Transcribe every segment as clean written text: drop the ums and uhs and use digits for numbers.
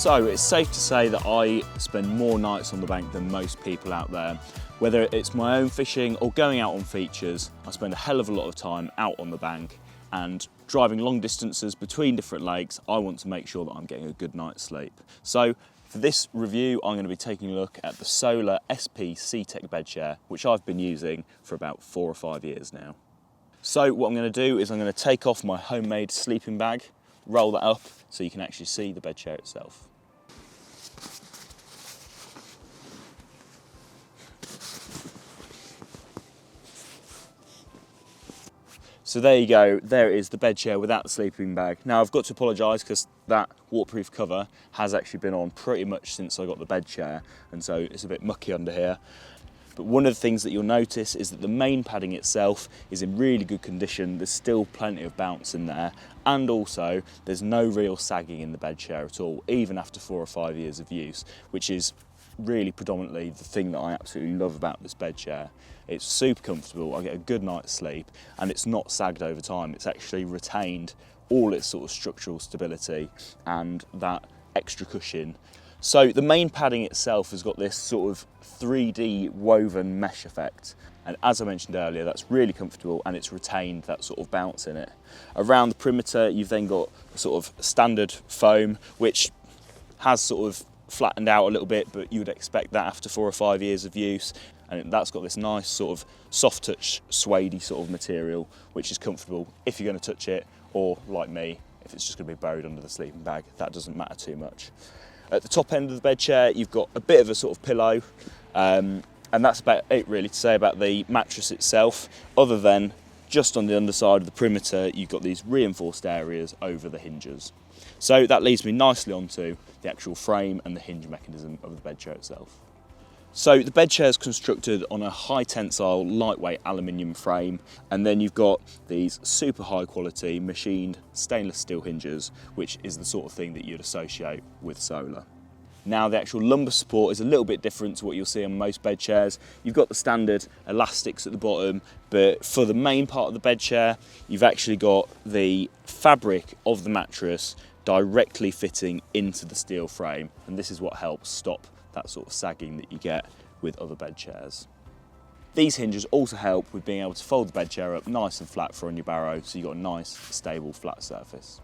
So it's safe to say that I spend more nights on the bank than most people out there. Whether it's my own fishing or going out on features, I spend a hell of a lot of time out on the bank, and driving long distances between different lakes, I want to make sure that I'm getting a good night's sleep. So for this review, I'm going to be taking a look at the Solar SP Sea-Tech bed chair, which I've been using for about 4 or 5 years now. So what I'm going to do is I'm going to take off my homemade sleeping bag, roll that up so you can actually see the bed chair itself. So there you go, there is the bed chair without the sleeping bag. Now I've got to apologise because that waterproof cover has actually been on pretty much since I got the bed chair, and so it's a bit mucky under here. But one of the things that you'll notice is that the main padding itself is in really good condition. There's still plenty of bounce in there, and also there's no real sagging in the bed chair at all, even after 4 or 5 years of use, which is really predominantly the thing that I absolutely love about this bed chair. It's super comfortable, I get a good night's sleep, and it's not sagged over time. It's actually retained all its sort of structural stability and that extra cushion. So the main padding itself has got this sort of 3D woven mesh effect, and as I mentioned earlier, that's really comfortable and it's retained that sort of bounce in it. Around the perimeter you've then got a sort of standard foam which has sort of flattened out a little bit, but you would expect that after 4 or 5 years of use, and that's got this nice sort of soft touch suede sort of material which is comfortable if you're going to touch it, or like me, if it's just going to be buried under the sleeping bag, that doesn't matter too much. At the top end of the bed chair, you've got a bit of a sort of pillow, and that's about it really to say about the mattress itself, other than just on the underside of the perimeter, you've got these reinforced areas over the hinges. So that leads me nicely onto the actual frame and the hinge mechanism of the bed chair itself. So the bed chair is constructed on a high tensile, lightweight aluminium frame, and then you've got these super high quality machined stainless steel hinges, which is the sort of thing that you'd associate with Solar. Now the actual lumbar support is a little bit different to what you'll see on most bed chairs. You've got the standard elastics at the bottom, but for the main part of the bed chair, you've actually got the fabric of the mattress directly fitting into the steel frame, and this is what helps stop that sort of sagging that you get with other bed chairs. These hinges also help with being able to fold the bed chair up nice and flat for on your barrow, so you've got a nice, stable, flat surface.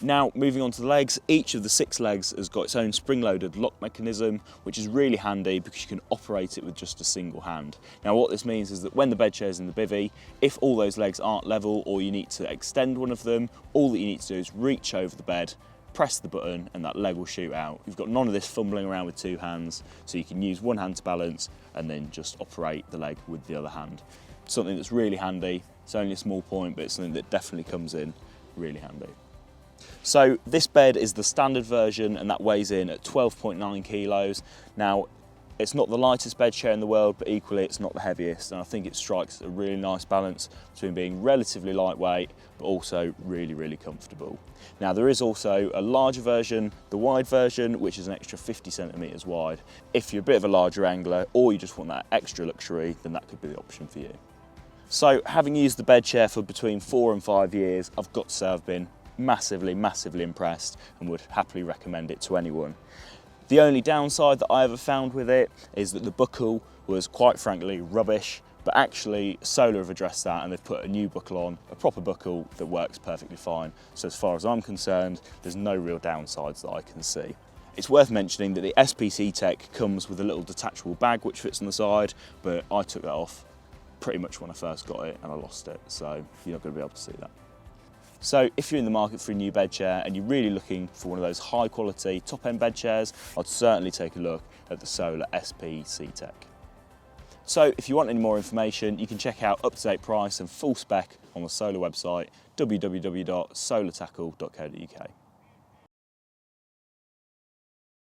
Now, moving on to the legs, each of the 6 legs has got its own spring-loaded lock mechanism, which is really handy because you can operate it with just a single hand. Now, what this means is that when the bed chair is in the bivvy, if all those legs aren't level or you need to extend one of them, all that you need to do is reach over the bed, press the button, and that leg will shoot out. You've got none of this fumbling around with 2 hands, so you can use one hand to balance and then just operate the leg with the other hand. Something that's really handy. It's only a small point, but it's something that definitely comes in really handy. So this bed is the standard version, and that weighs in at 12.9 kilos. Now, it's not the lightest bed chair in the world, but equally it's not the heaviest, and I think it strikes a really nice balance between being relatively lightweight but also really, really comfortable. Now there is also a larger version, the wide version, which is an extra 50 centimetres wide. If you're a bit of a larger angler or you just want that extra luxury, then that could be the option for you. So having used the bed chair for between 4 and 5 years, I've got to say I've been massively, massively impressed and would happily recommend it to anyone. The only downside that I ever found with it is that the buckle was quite frankly rubbish, but actually Solar have addressed that and they've put a new buckle on, a proper buckle that works perfectly fine. So as far as I'm concerned, there's no real downsides that I can see. It's worth mentioning that the SP Sea-Tech comes with a little detachable bag which fits on the side, but I took that off pretty much when I first got it and I lost it, so you're not going to be able to see that. So if you're in the market for a new bed chair and you're really looking for one of those high quality top end bed chairs, I'd certainly take a look at the Solar SP Sea-Tech. So if you want any more information, you can check out up-to-date price and full spec on the Solar website, www.solartackle.co.uk.